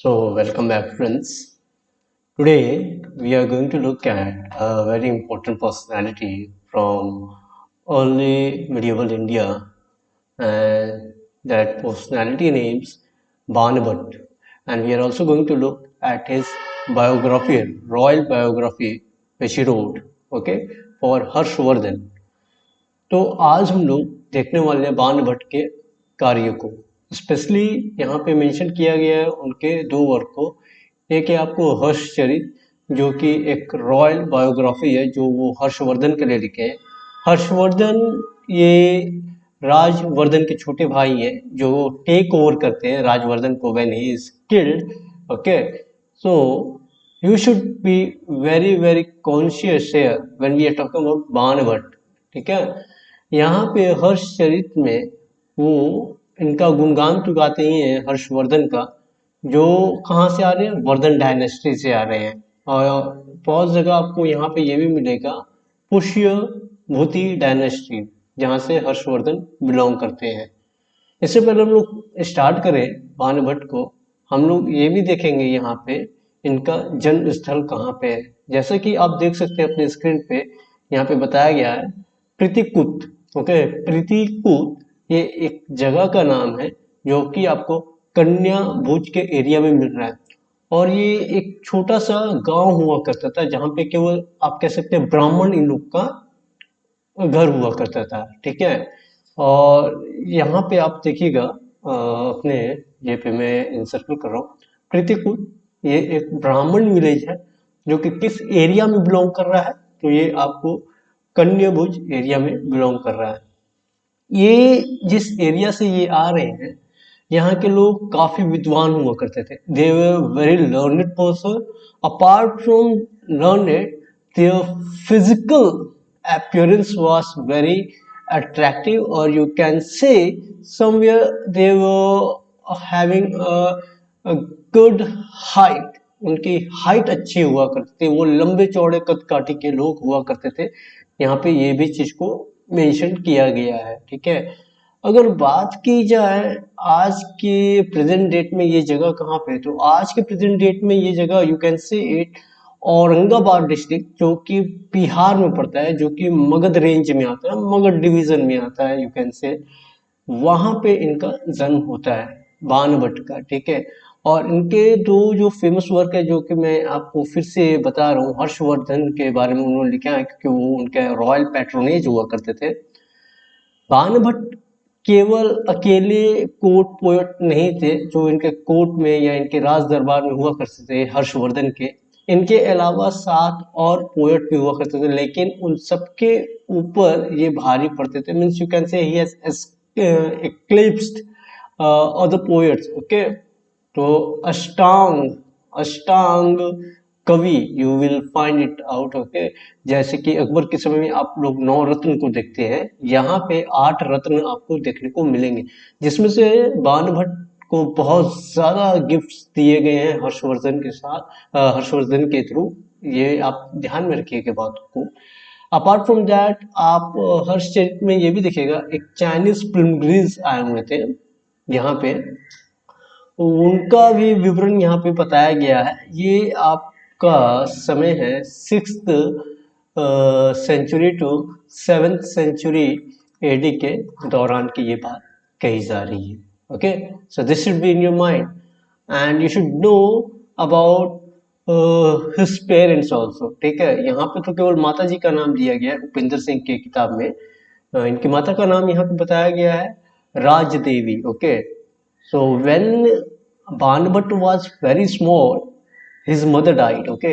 So, welcome back, friends. Today, we are going to look at a very important personality from early medieval India, and that personality names Banabhat. And we are also going to look at his biography, royal biography, which he wrote, okay, for Harshvardhan. तो आज हम लोग देखने वाले हैं बाण भट्ट के कार्य को। स्पेशली यहाँ पे मेंशन किया गया है उनके दो वर्क को। एक है आपको हर्षचरित, जो कि एक रॉयल बायोग्राफी है जो वो हर्षवर्धन के लिए लिखे हैं। हर्षवर्धन ये राजवर्धन के छोटे भाई हैं जो टेक ओवर करते हैं राजवर्धन को when he is killed. Okay, so you should be very conscious here when we are talking about बाण भट्ट। ठीक है, यहाँ पे हर्षचरित में वो इनका गुणगान तो गाते ही हैं हर्षवर्धन का, जो कहाँ से आ रहे हैं, वर्धन डायनेस्टी से आ रहे हैं। और बहुत जगह आपको यहाँ पे ये भी मिलेगा पुष्य भूति डायनेस्टी, जहाँ से हर्षवर्धन बिलोंग करते हैं। इससे पहले हम लोग स्टार्ट करें बाण भट्ट को, हम लोग ये भी देखेंगे यहाँ पे इनका जन्म स्थल कहाँ पे है। जैसा कि आप देख सकते हैं अपने स्क्रीन पे, यहाँ पे बताया गया है प्रीतिकुत। ओके, प्रीतिकुत ये एक जगह का नाम है जो कि आपको कन्या भुज के एरिया में मिल रहा है। और ये एक छोटा सा गांव हुआ करता था जहाँ पे केवल आप कह सकते हैं ब्राह्मण इन लोग का घर हुआ करता था। ठीक है, और यहाँ पे आप देखिएगा अपने ये पे मैं इंसर्कल कर रहा हूँ प्रीतिकुट, ये एक ब्राह्मण विलेज है जो कि किस एरिया में बिलोंग कर रहा है, तो ये आपको कन्या भुज एरिया में बिलोंग कर रहा है। ये जिस एरिया से ये आ रहे हैं, यहाँ के लोग काफी विद्वान हुआ करते थे। They were very learned person. Apart from learned, their physical appearance was very attractive, or you can say somewhere they were having a good height। उनकी हाइट अच्छी हुआ करती थी, वो लंबे चौड़े कद काठी के लोग हुआ करते थे। यहाँ पे ये भी चीज को मेंशन किया गया है। ठीक है, अगर बात की जाए आज के प्रेजेंट डेट में ये जगह कहाँ पे है, तो आज के प्रेजेंट डेट में ये जगह यू कैन से इट औरंगाबाद डिस्ट्रिक्ट, जो कि बिहार में पड़ता है, जो कि मगध रेंज में आता है, मगध डिवीजन में आता है, यू कैन से वहां पे इनका जन्म होता है बाण भट्ट का। ठीक है, और इनके दो जो फेमस वर्क है जो कि मैं आपको फिर से बता रहा हूँ, हर्षवर्धन के बारे में उन्होंने लिखा है क्योंकि वो उनके रॉयल पैट्रोनेज हुआ करते थे। बाण भट्ट केवल अकेले कोर्ट पोएट नहीं थे जो इनके कोर्ट में या इनके राज दरबार में हुआ करते थे हर्षवर्धन के। इनके अलावा 7 और पोएट भी हुआ करते थे, लेकिन उन सबके ऊपर ये भारी पड़ते थे। मीन्स यू कैन से he has eclipsed other poets। Okay, तो अष्टांग अष्टांग कवि you will find it out. Okay, जैसे कि अकबर के समय में आप लोग 9 रत्न को देखते हैं, यहाँ पे 8 रत्न आपको देखने को मिलेंगे, जिसमें से बाण भट्ट को बहुत ज्यादा गिफ्ट्स दिए गए हैं हर्षवर्धन के साथ, हर्षवर्धन के थ्रू। ये आप ध्यान में रखिएगा बात को। अपार्ट फ्रॉम दैट आप हर्षचरित में ये भी देखिएगा एक चाइनीज पिलग्रिम्स आए हुए थे यहाँ पे, उनका भी विवरण यहाँ पे बताया गया है। ये आपका समय है 6th century to 7th century AD के दौरान की ये बात कही जा रही है। Okay, so this should be in your mind and you should know about his parents also. ठीक है, यहाँ पे तो केवल माता जी का नाम दिया गया है उपेंद्र सिंह के किताब में। इनकी माता का नाम यहाँ पे बताया गया है Rajdevi. Okay, so when Banbhat was very small, his mother died। Okay,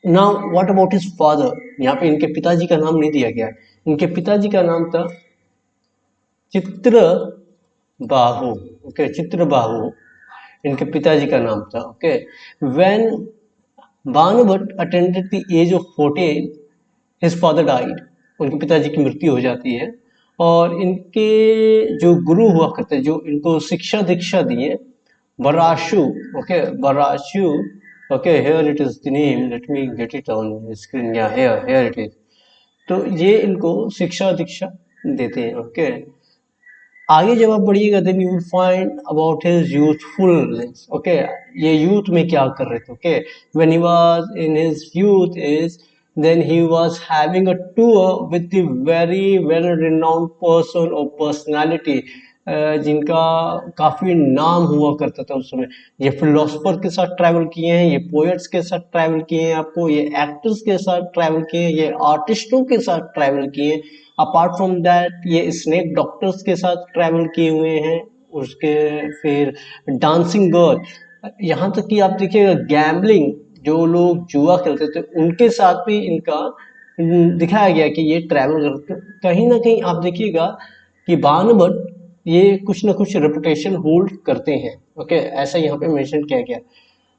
now what about his father? यहाँ पे इनके पिताजी का नाम नहीं दिया गया। इनके पिताजी का नाम था चित्र बाहु। ओके, चित्र बाहु इनके पिताजी का नाम था। Okay, when Banbhat attended the age of 14, his father died। उनके पिताजी की मृत्यु हो जाती है। और इनके जो गुरु हुआ करते, जो इनको शिक्षा दीक्षा दिए, बराशु। ओके, बराशु। Okay, here it is the name, let me get it on screen. Yeah here it is. तो ये इनको शिक्षा दीक्षा देते हैं। ओके, आगे जब आप पढ़िएगा then you will find about his youthfulness. Okay, ये यूथ में क्या कर रहे थे। Okay, when he was in his youth is then he was having a tour with the very well renowned person और पर्सनालिटी, जिनका काफी नाम हुआ करता था उस समय। ये फिलोसफर के साथ ट्रैवल किए हैं, ये पोएट्स के साथ ट्रैवल किए हैं, आपको ये एक्टर्स के साथ ट्रैवल किए हैं, ये आर्टिस्टों के साथ ट्रैवल किए हैं। अपार्ट फ्रॉम दैट ये स्नेक डॉक्टर्स के साथ ट्रैवल किए हुए हैं, उसके फिर डांसिंग गर्ल, यहाँ तक कि आप देखिएगा गैम्बलिंग, जो लोग जुआ खेलते थे उनके साथ भी इनका दिखाया गया कि ये ट्रैवल करते। कहीं ना कहीं आप देखिएगा कि बाणभट्ट ये कुछ ना कुछ रेपुटेशन होल्ड करते हैं। ओके, ऐसा यहाँ पे मेंशन किया गया।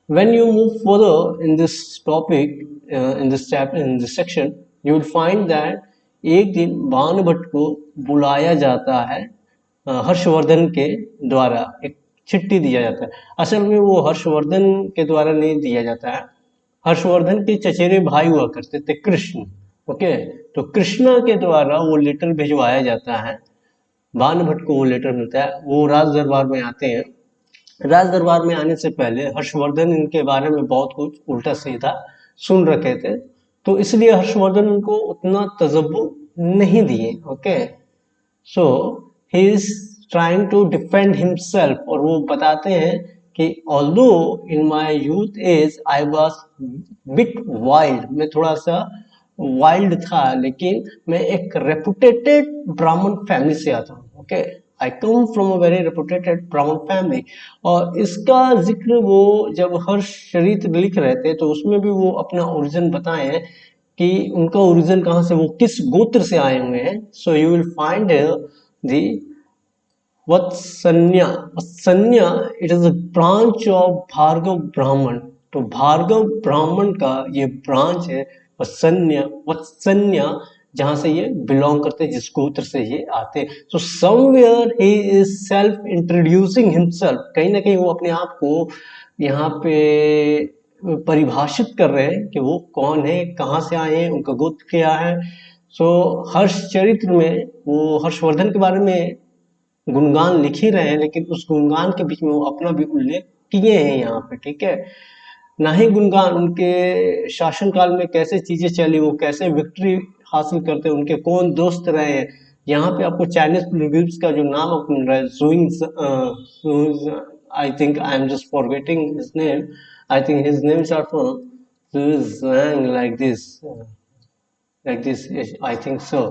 When you move further in this topic, in this chapter, in this section, you will find that एक दिन बाणभट्ट को बुलाया जाता है हर्षवर्धन के द्वारा, एक चिट्ठी दिया जाता है। असल में वो हर्षवर्धन के द्वारा नहीं दिया जाता है, हर्षवर्धन के चचेरे भाई हुआ करते थे कृष्ण। ओके, तो कृष्णा के द्वारा वो लेटर भिजवाया जाता है, बाणभट्ट को वो लेटर मिलता है, वो राज दरबार में आते हैं। राज दरबार में आने से पहले हर्षवर्धन इनके बारे में बहुत कुछ उल्टा सीधा सुन रखे थे, तो इसलिए हर्षवर्धन उनको उतना तजब्बु नहीं दिए। Okay, so he is trying to defend himself, और वो बताते हैं कि although in my youth age I was bit wild, मैं थोड़ा सा वाइल्ड था, लेकिन मैं एक रेपुटेटेड ब्राह्मण फैमिली से आता हूँ। Okay, I come from a very reputed ब्राह्मण फैमिली। और इसका जिक्र वो जब हर्षचरित्र लिख रहे थे तो उसमें भी वो अपना ओरिजिन बताए हैं कि उनका ओरिजिन कहाँ से, वो किस गोत्र से आए हुए हैं। So you will find the Vatsanya. Vatsanya it is a branch of Bhargava Brahmin, तो भार्गव ब्राह्मण का ये ब्रांच है वत्सन्या। वत्सन्या जहां से ये बिलोंग करते हैं, जिस गोत्र से ये आते हैं। So somewhere he is self introducing himself, कहीं ना कहीं वो अपने आप को यहाँ पे परिभाषित कर रहे हैं कि वो कौन है, कहाँ से आए हैं, उनका गोत्र क्या है। सो हर्ष चरित्र में वो हर्षवर्धन के बारे में गुणगान लिख ही रहे हैं, लेकिन उस गुणगान के बीच में वो अपना भी उल्लेख किए हैं यहाँ पे। ठीक है, ना ही गुणगान उनके शासनकाल में कैसे चीजें चली, वो कैसे विक्ट्री हासिल करते, उनके कौन दोस्त रहे हैं। यहाँ पे आपको चाइनीज प्लेबियंस का जो नाम आपको मिल रहा है, जुइंग, I think I am just forgetting his name, I think his name start from like this, I think so.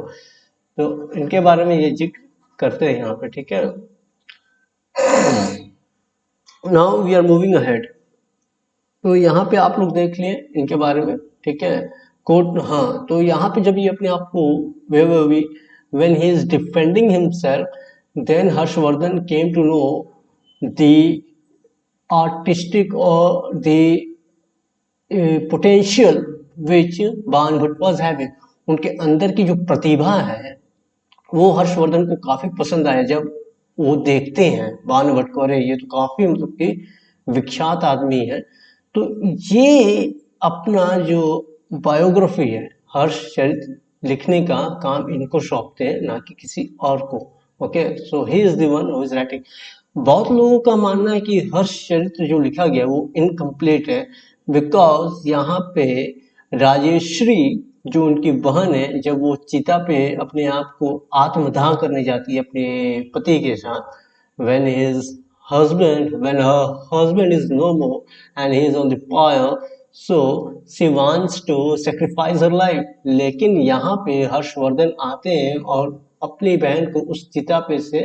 तो इनके बारे में ये जिक्र करते हैं यहाँ पे। ठीक है, now we are moving ahead. तो यहाँ पे आप लोग देख लिए इनके बारे में। ठीक है, कोट, हाँ, तो यहाँ पे जब ये अपने आप को when he is defending himself then Harshvardhan came to know the artistic और the potential which Banabhatta was having, उनके अंदर की जो प्रतिभा है वो हर्षवर्धन को काफी पसंद आया। जब वो देखते हैं बाणभट्ट को, अरे ये तो काफी मतलब कि विख्यात आदमी है, तो ये अपना जो बायोग्राफी है, हर्षचरित्र लिखने का काम इनको सौंपते हैं, ना कि किसी और को। Okay, so he is the one who is writing. बहुत लोगों का मानना है कि हर्षचरित्र जो लिखा गया वो इनकम्प्लीट है, बिकॉज यहाँ पे राजेश्री जो उनकी बहन है, जब वो चिता पे अपने आप को आत्मदाह करने जाती है अपने पति के साथ, when his when her husband is no more and he is on the fire, so she wants to sacrifice her life। लेकिन यहाँ पे हर्षवर्धन आते हैं और अपनी बहन को उस चिता पे से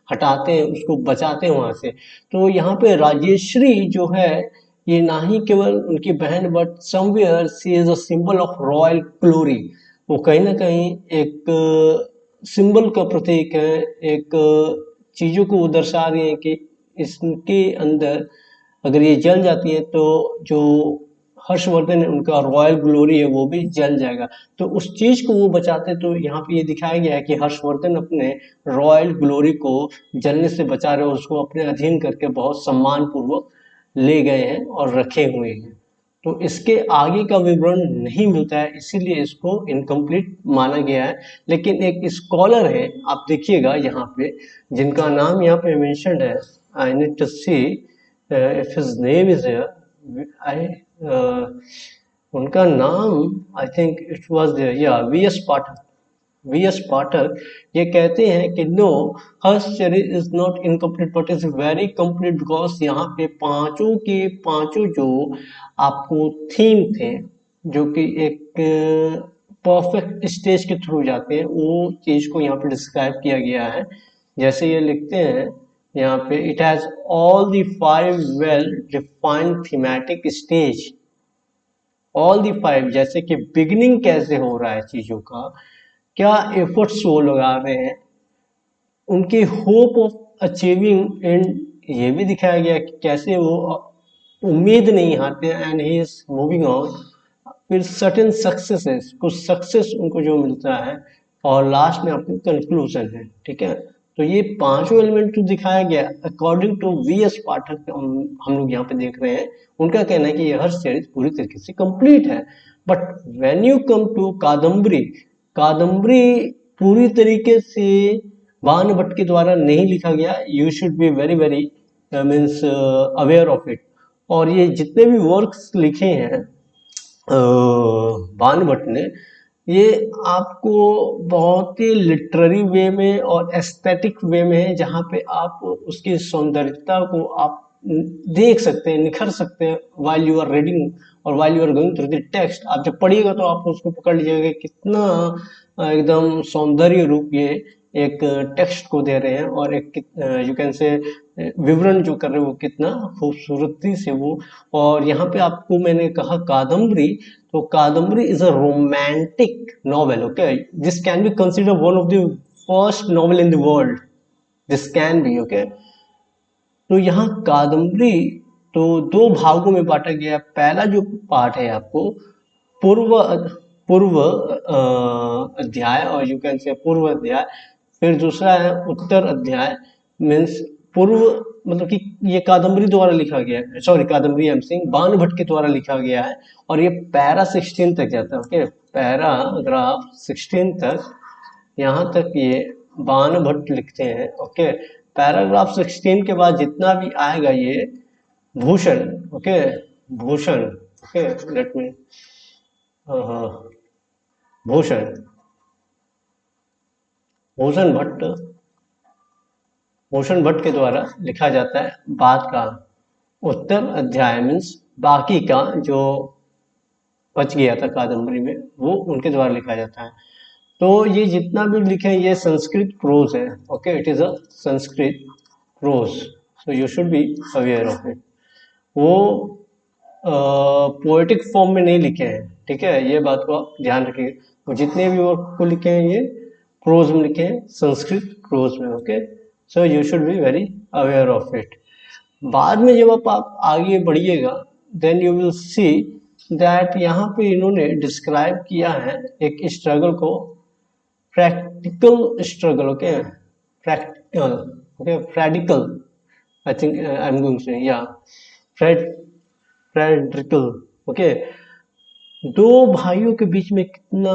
हटाते हैं, उसको बचाते हैं वहां से। तो यहाँ पे राजेश्री जो है, ये ना ही केवल उनकी बहन, but somewhere she is a symbol of royal glory. वो कहीं ना कहीं एक सिंबल का प्रतीक है, एक चीजों को वो दर्शा रही है कि इसके अंदर अगर ये जल जाती है तो जो हर्षवर्धन है उनका रॉयल ग्लोरी है वो भी जल जाएगा। तो उस चीज को वो बचाते, तो यहाँ पे ये दिखाया गया है कि हर्षवर्धन अपने रॉयल ग्लोरी को जलने से बचा रहे, उसको अपने अधीन करके बहुत सम्मान पूर्वक ले गए हैं और रखे हुए हैं। तो इसके आगे का विवरण नहीं मिलता है, इसीलिए इसको इनकम्प्लीट माना गया है। लेकिन एक स्कॉलर है, आप देखिएगा यहाँ पे, जिनका नाम यहाँ पे मेंशन्ड है, I need to see if his name is I, उनका नाम I think it was there, या वी.एस. पाठक। वी.एस. पाठक ये कहते हैं कि no, Harshacharita is not incomplete but is very complete, because यहाँ पे पांचों के पांचों जो आपको थीम थे, जो कि एक परफेक्ट स्टेज के थ्रू जाते हैं, वो चीज को यहाँ पे डिस्क्राइब किया गया है। जैसे ये लिखते हैं यहाँ पे, it has all the 5 well defined thematic stage, all the 5, जैसे कि बिगिनिंग कैसे हो रहा है चीजों का, क्या एफर्ट्स वो लगा रहे हैं, उनके होप ऑफ अचीविंग एंड ये भी दिखाया गया कि कैसे वो उम्मीद नहीं हारते, and he is moving on, फिर सर्टेन सक्सेसेस, कुछ सक्सेस उनको जो मिलता है, और लास्ट में आपको कंक्लूजन है। ठीक है, तो ये पांचों एलिमेंट जो दिखाया गया अकॉर्डिंग टू वी.एस. पाठक, हम लोग यहाँ पे देख रहे हैं, उनका कहना है कि ये हर चरित्र पूरी तरीके से कंप्लीट है। But when you come to Kadambari, Kadambari पूरी तरीके से बाण भट्ट के द्वारा नहीं लिखा गया, you should be very very means aware of it. और ये जितने भी वर्क्स लिखे हैं बाण भट्ट ने, ये आपको बहुत ही लिटरेरी वे में और एस्थेटिक वे में है, जहाँ पे आप उसकी सौंदर्यता को आप देख सकते हैं, निखर सकते हैं वाइल यू आर रीडिंग और while you are going through the text. आप जब पढ़िएगा तो आप उसको पकड़ लीजिएगा कितना एकदम सौंदर्य रूप ये एक टेक्स्ट को दे रहे हैं, और एक यू कैन से विवरण जो कर रहे हैं वो कितना खूबसूरती से वो। और यहाँ पे आपको मैंने कहा कादम्बरी, तो Kadambari is a romantic novel, okay, this can be consider one of the first novel in the world, this can be, okay. तो यहाँ कादम्बरी तो दो भागों में बांटा गया। पहला जो पार्ट है आपको पूर्व पूर्व अध्याय, और यू कैन से पूर्व अध्याय, फिर दूसरा है उत्तर अध्याय, मीन्स पूर्व, मतलब कि ये कादम्बरी द्वारा लिखा गया है, सॉरी कादम्बरी एम सिंह बाण भट्ट के द्वारा लिखा गया है, और ये पैरा 16 तक जाता है, ओके, पैराग्राफ 16 तक, यहाँ तक ये बाण भट्ट लिखते हैं, ओके। पैराग्राफ 16 के बाद जितना भी आएगा ये Bhushan, okay, Bhushan, okay, let me, Bhushan, Bhushan Bhatt, Bhushan Bhatt के द्वारा लिखा जाता है। बाद का उत्तर अध्याय मीन्स बाकी का जो बच गया था कादम्बरी में, वो उनके द्वारा लिखा जाता है। तो ये जितना भी लिखे हैं ये संस्कृत प्रोज है, okay, it is a Sanskrit prose, so you should be aware of it. वो पोएटिक फॉर्म में नहीं लिखे हैं, ठीक है, ये बात को आप ध्यान रखिए। तो जितने भी वर्क को लिखे हैं ये प्रोज में लिखे हैं, संस्कृत प्रोज में, okay, so you should be very aware of it. बाद में जब आप आगे बढ़िएगा, then you will see that यहाँ पे इन्होंने डिस्क्राइब किया है एक स्ट्रगल को, practical struggle, okay, practical, okay, practical, I think I am going to, या फ्रेडरिकल, ओके। दो भाइयों के बीच में कितना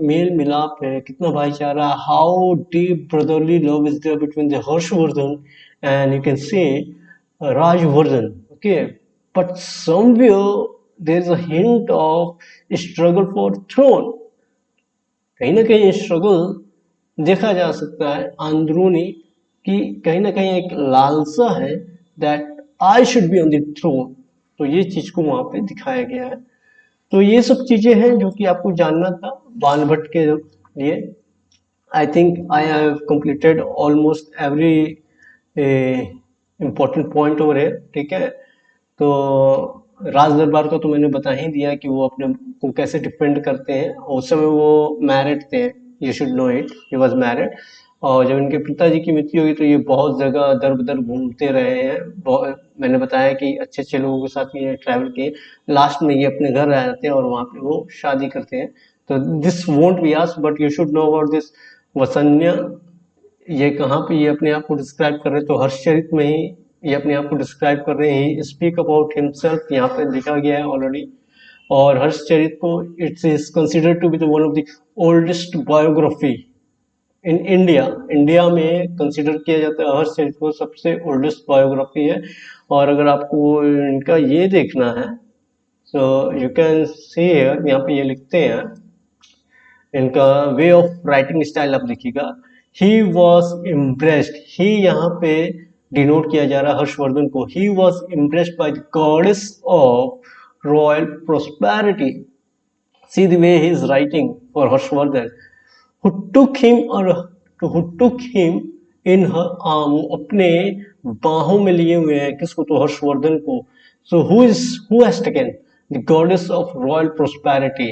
मेल मिलाप है, कितना भाईचारा, how deep brotherly love is there between the Harshavardhan and you can say Rajvardhan, okay, but somewhere there is a hint of struggle for throne. कहीं ना कहीं स्ट्रगल देखा जा सकता है अंदरूनी, कि कहीं ना कहीं एक लालसा है that I should be on the throne. तो ये चीज को वहां पे दिखाया गया है। तो ये सब चीजें हैं जो कि आपको जानना था बाण भट्ट के लिए। आई think I have completed almost every important point over है, ठीक है। तो राज दरबार का तो मैंने बता ही दिया कि वो अपने को कैसे डिपेंड करते हैं। उस समय वो मैरिड थे, you should no it, he was married. और जब इनके पिताजी की मृत्यु हुई तो ये बहुत जगह दर बदर घूमते रहे हैं। मैंने बताया कि अच्छे अच्छे लोगों के साथ ये ट्रैवल किए, लास्ट में ये अपने घर आ जाते हैं और वहाँ पे वो शादी करते हैं। तो this won't be asked but you should know about this Vasanya. ये कहाँ पे ये अपने आप को डिस्क्राइब कर रहे हैं, तो हर्षचरित में ही ये अपने आप को डिस्क्राइब कर रहे हैं। स्पीक अबाउट हिमसेल्फ, यहाँ पे लिखा गया है ऑलरेडी। और हर्षचरित को it's is considered to be the one of the oldest biography in India. India में कंसिडर किया जाता है हर्षचरित को सबसे ओल्डेस्ट बायोग्राफी है। और अगर आपको इनका ये देखना है, सो यू कैन सी हियर, यहाँ पे ये लिखते हैं इनका वे ऑफ राइटिंग स्टाइल आप देखिएगा, ही वॉज इम्प्रेस्ड, ही यहाँ पे डिनोट किया जा रहा है हर्षवर्धन को, he was impressed by the goddess of royal prosperity. See the way he is writing for Harshvardhan, who took him or who took him in her arm, अपने बाहों में लिए हुए हैं किसको, तो हर्षवर्धन को। so who has taken the goddess of royal prosperity।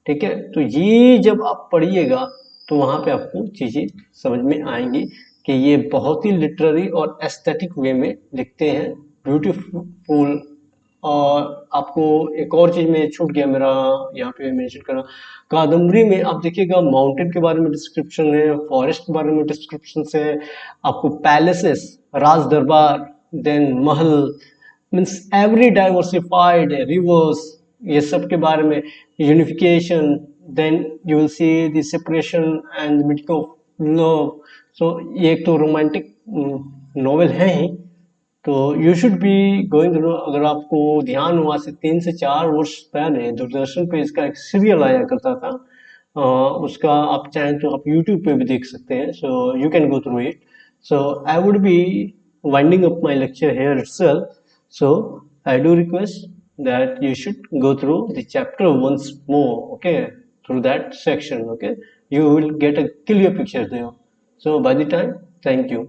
ठीक है, तो ये जब आप पढ़िएगा तो वहां पे आपको चीजें समझ में आएंगी कि ये बहुत ही लिटरेरी और एस्थेटिक वे में लिखते हैं, ब्यूटीफुल। और आपको एक और चीज में छूट गया मेरा यहाँ पे मेंशन करना, कादम्बरी में आप देखिएगा माउंटेन के बारे में डिस्क्रिप्शन है, फॉरेस्ट के बारे में डिस्क्रिप्शन है, आपको पैलेसेस, राज दरबार, देन महल, मीन्स एवरी डाइवर्सिफाइड रिवर्स, ये सब के बारे में, unification, then you will see the separation and meeting of love. So ये एक तो रोमांटिक नॉवेल है ही, तो you should be going through. अगर आपको ध्यान हुआ से 3 से 4 वर्ष पहले दूरदर्शन पे इसका एक सीरियल आया करता था, उसका आप चाहें तो आप यूट्यूब पे भी देख सकते हैं, so you can go through it. So I would be winding up my lecture here itself, so I do request that you should go through the chapter once more, okay, through that section, okay, you will get a clear picture there. So by the time, thank you.